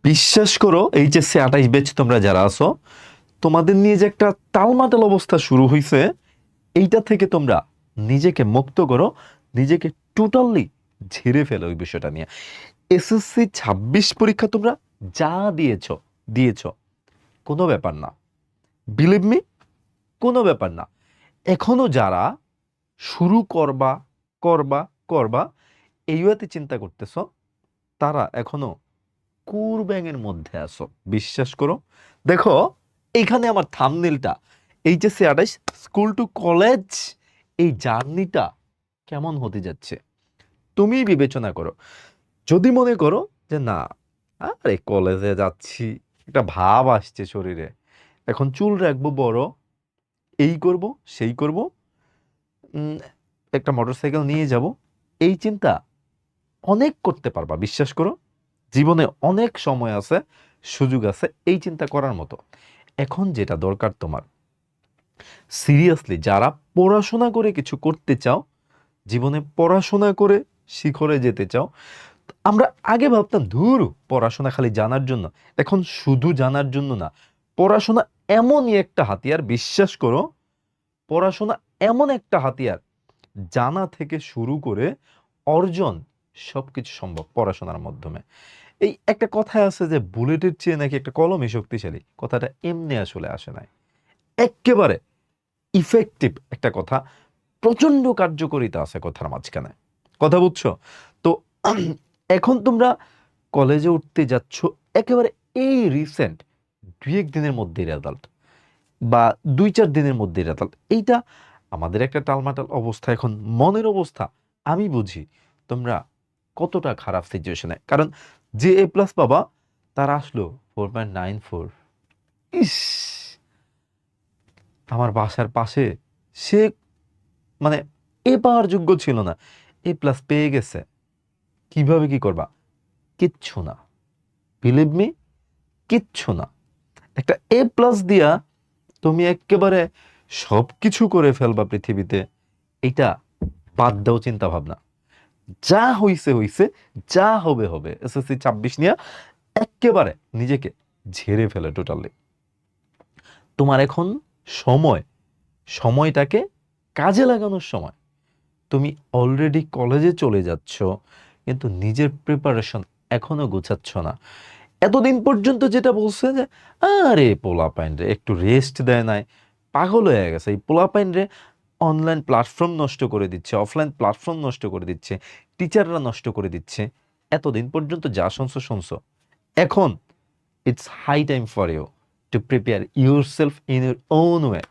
বিশ্বাস করো HSC 28 batch তোমরা যারা আছো, তোমাদের নিয়ে যে একটা টালমাটাল অবস্থা শুরু হয়েছে, এইটা থেকে তোমরা নিজেকে মুক্ত করো, নিজেকে টোটালি ঝেড়ে ফেলো ওই বিষয়টা নিয়ে। এসএসসি 26 পরীক্ষা তোমরা যা দিয়েছো দিয়েছো, কোনো ব্যাপার না। বিলিভ মি, কোনো ব্যাপার না। এখনো যারা শুরু করবা করবা করবা এই ওয়াতে চিন্তা করতেছো, তারা এখনো কুরব্যাঙের মধ্যে আছো। বিশ্বাস করো, দেখো এইখানে আমার থাম্বনেলটা, এইচএসসি 28 স্কুল টু কলেজ, এই জার্নিটা কেমন হতে যাচ্ছে তুমি বিবেচনা করো। যদি মনে করো যে না, আরে কলেজে যাচ্ছি, একটা ভাব আসছে শরীরে, এখন চুল রাখবো বড়, এই করব সেই করব, উম, একটা মোটরসাইকেল নিয়ে যাব, এই চিন্তা অনেক করতে পারবা। বিশ্বাস করো, জীবনে অনেক সময় আছে, সুযোগ আছে এই চিন্তা করার মতো। এখন যেটা দরকার তোমার, সিরিয়াসলি যারা পড়াশোনা করে কিছু করতে চাও, জীবনে পড়াশোনা করে শিখরে যেতে চাও। আমরা আগে ভাবতাম ধুর, পড়াশোনা খালি জানার জন্য। এখন শুধু জানার জন্য না, পড়াশোনা এমনই একটা হাতিয়ার, বিশ্বাস করো, পড়াশোনা এমন একটা হাতিয়ার, জানা থেকে শুরু করে অর্জন সবকিছু সম্ভব পড়াশোনার মাধ্যমে। এই একটা কথায় আছে যে বুলেটের চেয়ে নাকি একটা কলমই শক্তিশালী, কথাটা এমনি আসলে আসে নাই, এক্কেবারে ইফেক্টিভ একটা কথা, প্রচন্ড কার্যকারিতা আছে কথার মাঝখানে। কথা বুঝছো তো? এখন তোমরা কলেজে উঠতে যাচ্ছ, একেবারে এই রিসেন্ট 2-1 দিনের মধ্যে রেজাল্ট, বা 2-4 দিনের মধ্যে রেজাল্ট, এইটা আমাদের একটা টালমাটাল অবস্থা, এখন মনের অবস্থা আমি বুঝি তোমরা কতটা খারাপ সিচুয়েশনে। কারণ যে এ প্লাস পাবা তার আসলো 4.94। ইস, আমার বাসার পাশে সে, মানে এ পাওয়ার যোগ্য ছিল না, এ প্লাস পেয়ে গেছে। কিভাবে কি করবা? কিচ্ছু না, বিলিভ মি, কিচ্ছু না। একটা এ প্লাস দিয়া তুমি একেবারে সবকিছু করে ফেলবা পৃথিবীতে, এটা বাদ দাও চিন্তা ভাবনা। যা হইছে হইছে, যা হবে হবে। এসএসসি 26 নিয়ে একেবারে নিজেকে ঝেড়ে ফেলে টোটালি। তোমার এখন সময়, সময়টাকে কাজে লাগানোর সময়। তুমি অলরেডি কলেজে চলে যাচ্ছ, কিন্তু নিজের প্রিপারেশন এখনো গোছাচ্ছ না। এতদিন পর্যন্ত যেটা বলছে যে আরে পোলাপাইন রে একটু রেস্ট দেয় নাই, পাগল হয়ে গেছে এই পোলাপাইন রে, অনলাইন প্ল্যাটফর্ম নষ্ট করে দিচ্ছে, অফলাইন প্ল্যাটফর্ম নষ্ট করে দিচ্ছে, টিচাররা নষ্ট করে দিচ্ছে। এতদিন পর্যন্ত যা শুনছো শুনছো, এখন it's high time for you to prepare your yourself in your own.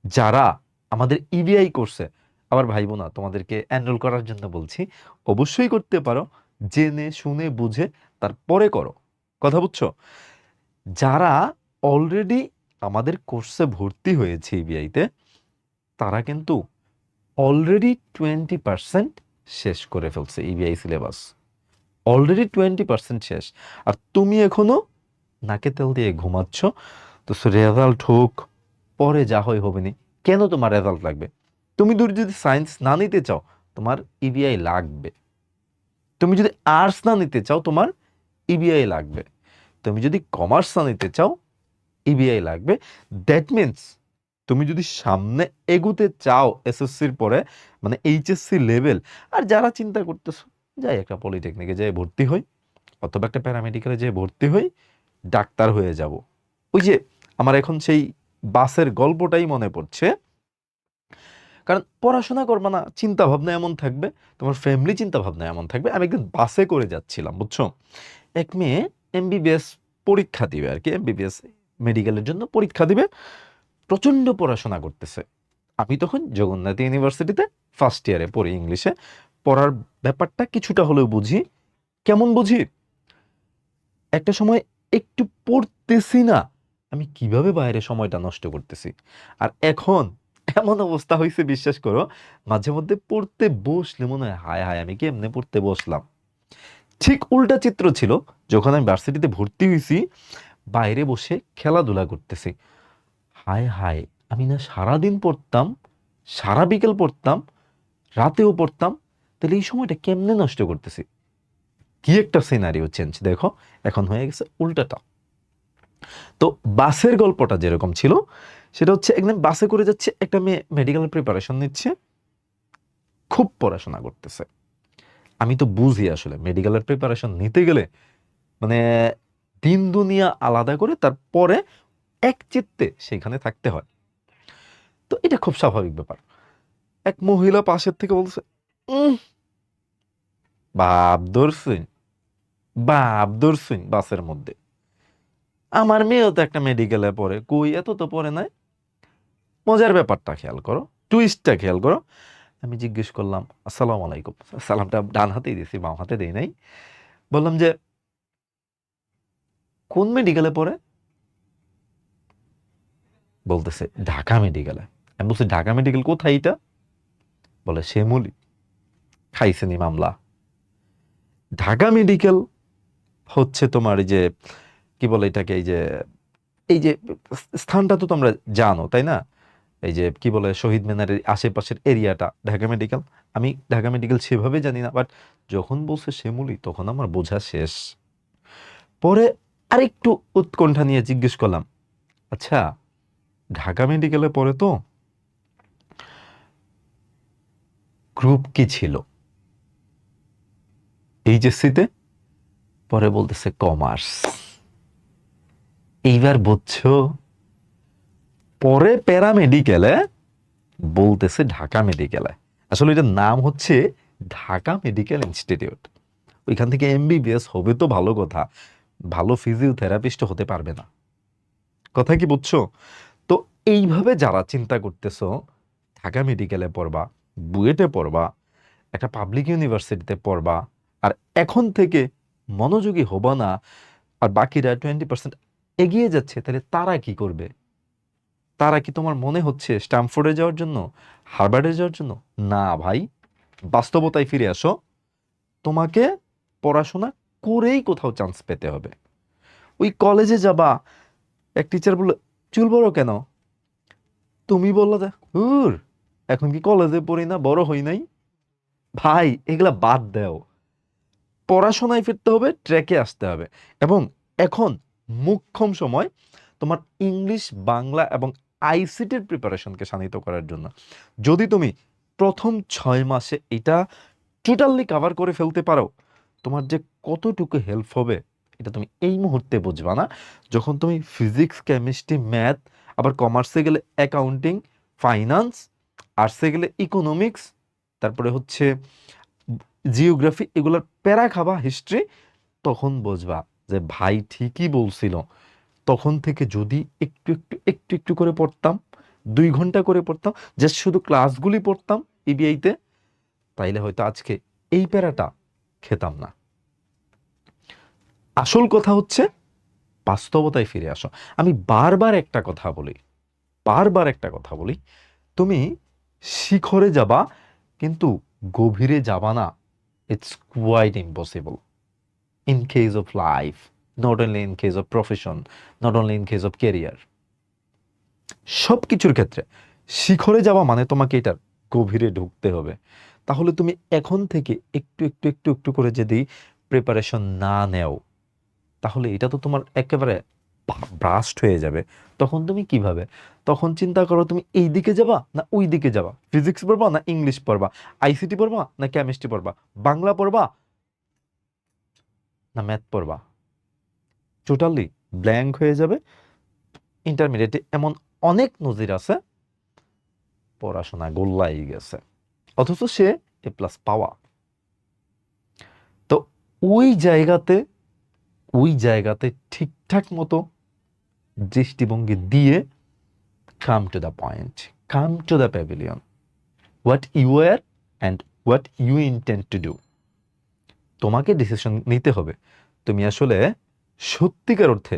Way আমাদের ইবিআই করছে, আবার ভাইবো না তোমাদেরকে এনরোল করার জন্য বলছি, অবশ্যই করতে পারো, জেনে শুনে বুঝে তারপরে করো। কথা বুঝছো? যারা অলরেডি আমাদের কোর্সে ভর্তি হয়েছে ইবিআইতে, তারা কিন্তু অলরেডি 20% শেষ করে ফেলছে ইবিআই সিলেবাস, অলরেডি 20% শেষ। আর তুমি এখনো নাকে তেল দিয়ে ঘুমাচ্ছ। তো রেজাল্ট হোক, পরে যা হয় হবে নি, কেন তোমার রেজাল্ট লাগবে? তুমি যদি সায়েন্স না নিতে চাও, তোমার ইবিআই লাগবে। তুমি যদি আর্টস না নিতে চাও, তোমার ইবিআই লাগবে। তুমি যদি কমার্স না নিতে চাও, ইবিআই লাগবে। দ্যাট মিন্স তুমি যদি সামনে এগুতে চাও এসএসসির পরে, মানে এইচএসসি লেভেল, আর যারা চিন্তা করতেছো যাই একটা পলিটেকনিকে যাই ভর্তি হই, অথবা একটা প্যারামেডিক্যালে যেয়ে ভর্তি হই, ডাক্তার হয়ে যাব, ওই যে আমার এখন সেই বাসের গল্পটাই মনে পড়ছে। কারণ পড়াশোনা করবা না, চিন্তা ভাবনা এমন থাকবে, তোমার ফ্যামিলি চিন্তা ভাবনা এমন থাকবে। আমি একদিন বাসে করে যাচ্ছিলাম, বুঝছো, এক মেয়ে এমবিবিএস পরীক্ষা দিবে আর কি, এমবিবিএস মেডিকেলের জন্য পরীক্ষা দিবে, প্রচন্ড পড়াশোনা করতেছে। আমি তখন জগন্নাথ ইউনিভার্সিটিতে ফার্স্ট ইয়ারে পড়ি, ইংলিশে পড়ার ব্যাপারটা কিছুটা হলেও বুঝি। কেমন বুঝি? একটা সময় একটু পড়তেছি না, আমি কিভাবে বাইরে সময়টা নষ্ট করতেছি। আর এখন এমন অবস্থা হয়েছে, বিশ্বাস করো, মাঝে মধ্যে পড়তে বসলে মনে হয় হায় হায় আমি কেমনে পড়তে বসলাম। ঠিক উল্টা চিত্র ছিল যখন আমি ভার্সিটিতে ভর্তি হয়েছি, বাইরে বসে খেলাধুলা করতেছি। হায় হায়, আমি না সারাদিন পড়তাম, সারা বিকেল পড়তাম, রাতেও পড়তাম, তাহলে এই সময়টা কেমনে নষ্ট করতেছি। কি একটা সিনারিও চেঞ্জ দেখো, এখন হয়ে গেছে উল্টাটা। তো বাসের গল্পটা যেরকম ছিল সেটা হচ্ছে একদম বাসে করে যাচ্ছে, একটা মেয়ে মেডিকেল প্রিপারেশন নিচ্ছে, খুব পড়াশোনা করতেছে। আমি তো বুঝি আসলে মেডিকেলের প্রিপারেশন নিতে গেলে মানে দিন দুনিয়া আলাদা করে তারপরে এক চিত্তে সেখানে থাকতে হয়। তো এটা খুব স্বাভাবিক ব্যাপার। এক মহিলা পাশের থেকে বলছে, "উম, বাপ ধরছুন, বাপ ধরছুন বাসের মধ্যে। আমার মেয়েও তো একটা মেডিকেলে পড়ে, কই এত তো পড়ে নাই।" মজার ব্যাপারটা খেয়াল করো, টুইস্টটা খেয়াল করো। আমি জিজ্ঞেস করলাম, আসসালামু আলাইকুম। সালামটা ডান হাতেই দিছি, বাম হাতে দেই নাই। বললাম যে, কোন মেডিকেলে পড়ে? বলতেছে ঢাকা মেডিকেলে। আমি বলছি ঢাকা মেডিকেল কোথায় এটা? বলে শ্যামলী। খাইছেনি মামলা। ঢাকা মেডিকেল হচ্ছে তোমার এই যে কি বলে এটাকে, এই যে স্থানটা তো তোমরা জানো তাই না? এই যে কি বলে শহীদ মিনারের আশেপাশের এরিয়াটা ঢাকা মেডিকেল। আমি ঢাকা মেডিকেল সেভাবে জানি না, বাট যখন বলছে শ্যামলী তখন আমার বোঝা শেষ। পরে আরেকটু উৎকণ্ঠা নিয়ে জিজ্ঞেস করলাম, আচ্ছা ঢাকা মেডিকেলে পড়ে তো গ্রুপ কি ছিল এইচএসসিতে? পরে বলতেছে কমার্স। এইবার বুঝছো? পরে প্যারামেডিকেলে বলতেছে ঢাকা মেডিকেলে। আসলে এটার নাম হচ্ছে ঢাকা মেডিকেল ইনস্টিটিউট। ওইখান থেকে এমবিবিএস হবে তো ভালো কথা, ভালো ফিজিওথেরাপিস্ট হতে পারবে না। কথা কি বুঝছো? তো এইভাবে যারা চিন্তা করতেছো ঢাকা মেডিকেলে পড়বা, বুয়েটে পড়বা, একটা পাবলিক ইউনিভার্সিটিতে পড়বা, আর এখন থেকে মনোযোগী হবা না, আর বাকিরা 20% এগিয়ে যাচ্ছে, তাহলে তারা কি করবে? তারা কি তোমার মনে হচ্ছে স্ট্যামফোর্ডে যাওয়ার জন্য, হার্ভার্ডে যাওয়ার জন্য? না ভাই, বাস্তবতায় ফিরে আসো। তোমাকে পড়াশোনা করেই কোথাও চান্স পেতে হবে। ওই কলেজে যাবা, এক টিচার বললো চুল বড় কেন? তুমি বললো যে হুর, এখন কি কলেজে পড়ি না, বড় হই নাই? ভাই এগুলা বাদ দাও, পড়াশোনায় ফিরতে হবে, ট্র্যাকে আসতে হবে। এবং এখন মোক্ষম সময় তোমার ইংলিশ, বাংলা এবং আইসিটির প্রিপারেশনকে শানিত করার জন্য। যদি তুমি প্রথম 6 মাসে এটা টোটালি কাভার করে ফেলতে পারো, তোমার যে কতটুকু হেল্প হবে এটা তুমি এই মুহূর্তে বুঝবা না। যখন তুমি ফিজিক্স, কেমিস্ট্রি, ম্যাথ, আবার কমার্সে গেলে অ্যাকাউন্টিং, ফাইন্যান্স, আর্টসে গেলে ইকোনমিক্স, তারপরে হচ্ছে জিওগ্রাফি, এগুলোর প্যারা খাবা, হিস্ট্রি, তখন বুঝবা যে ভাই ঠিকই বলছিল। তখন থেকে যদি একটু একটু একটু একটু করে পড়তাম, 2 ঘন্টা করে পড়তাম, জাস্ট শুধু ক্লাসগুলি পড়তাম ইবিআইতে, তাইলে হয়তো আজকে এই প্যারাটা খেতাম না। আসল কথা হচ্ছে বাস্তবতায় ফিরে আসো। আমি বারবার একটা কথা বলি, বারবার একটা কথা বলি, তুমি শিখরে যাবা কিন্তু গভীরে যাবা না। It's quite impossible in case of life, not only in case of profession, not only in case of career. সব কিছুর ক্ষেত্রে শিখরে যাওয়া মানে তোমাকে এটার গভীরে ঢুকতে হবে। তাহলে তুমি এখন থেকে একটু একটু একটু একটু করে যদি প্রিপারেশন না নেও, তাহলে এটা তো তোমার একেবারে ব্রাস্ট হয়ে যাবে। তখন তুমি কিভাবে? তখন চিন্তা করো তুমি এই দিকে যাবা না ওই দিকে যাবা, ফিজিক্স পড়বা না ইংলিশ পড়বা, আইসিটি পড়বা না কেমিস্ট্রি পড়বা, বাংলা পড়বা না ম্যাথ পড়বা। টোটালি ব্ল্যাঙ্ক হয়ে যাবে। ইন্টারমিডিয়েটে এমন অনেক নজির আছে, পড়াশোনা গোল্লাই গেছে, অথচ সে A+ পাওয়া। তো ওই জায়গাতে, ওই জায়গাতে ঠিকঠাক মতো দৃষ্টিভঙ্গি দিয়ে come to the point, come to the pavilion, what you are and what you intend to do. তোমাকে ডিসিশন নিতে হবে তুমি আসলে সত্যিকার অর্থে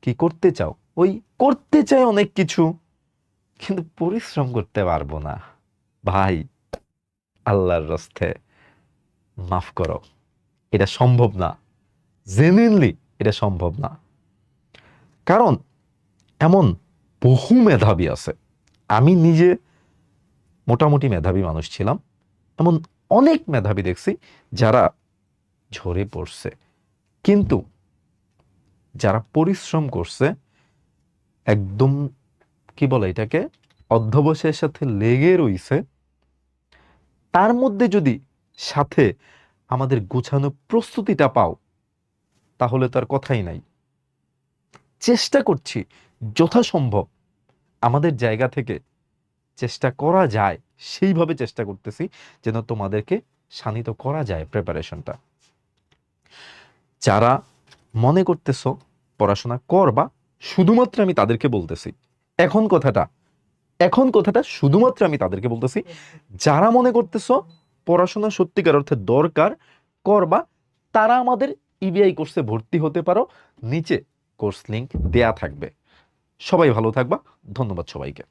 কি করতে চাও। ওই করতে চাই অনেক কিছু, কিন্তু পরিশ্রম করতে পারবো না। ভাই আল্লাহর রাস্তে মাফ করো, এটা সম্ভব না। জেনুইনলি এটা সম্ভব না। কারণ এমন বহু মেধাবী আছে, আমি নিজে মোটামুটি মেধাবী মানুষ ছিলাম, এমন অনেক মেধাবী দেখছি যারা ঝরে পড়ছে। কিন্তু যারা পরিশ্রম করছে, একদম কি বলে এটাকে, অধ্যবসায়ের সাথে লেগে রইছে, তার মধ্যে যদি সাথে আমাদের গোছানো প্রস্তুতিটা পাও, তাহলে তার কথাই নাই। চেষ্টা করছি যথাসম্ভব আমাদের জায়গা থেকে চেষ্টা করা যায়, সেইভাবে চেষ্টা করতেছি যেন তোমাদেরকে শানিত করা যায় প্রিপারেশনটা। যারা মনে করতেছো পড়াশোনা করবা, শুধুমাত্র আমি তাদেরকে বলতেছি, এখন কথাটা এখন কথাটা শুধুমাত্র আমি তাদেরকে বলতেছি, যারা মনে করতেছো পড়াশোনা সত্যিকার অর্থে দরকার, করবা, তারা আমাদের ইবিআই কোর্সে ভর্তি হতে পারো। নিচে কোর্স লিংক দেয়া থাকবে। সবাই ভালো থাকবা। ধন্যবাদ সবাইকে।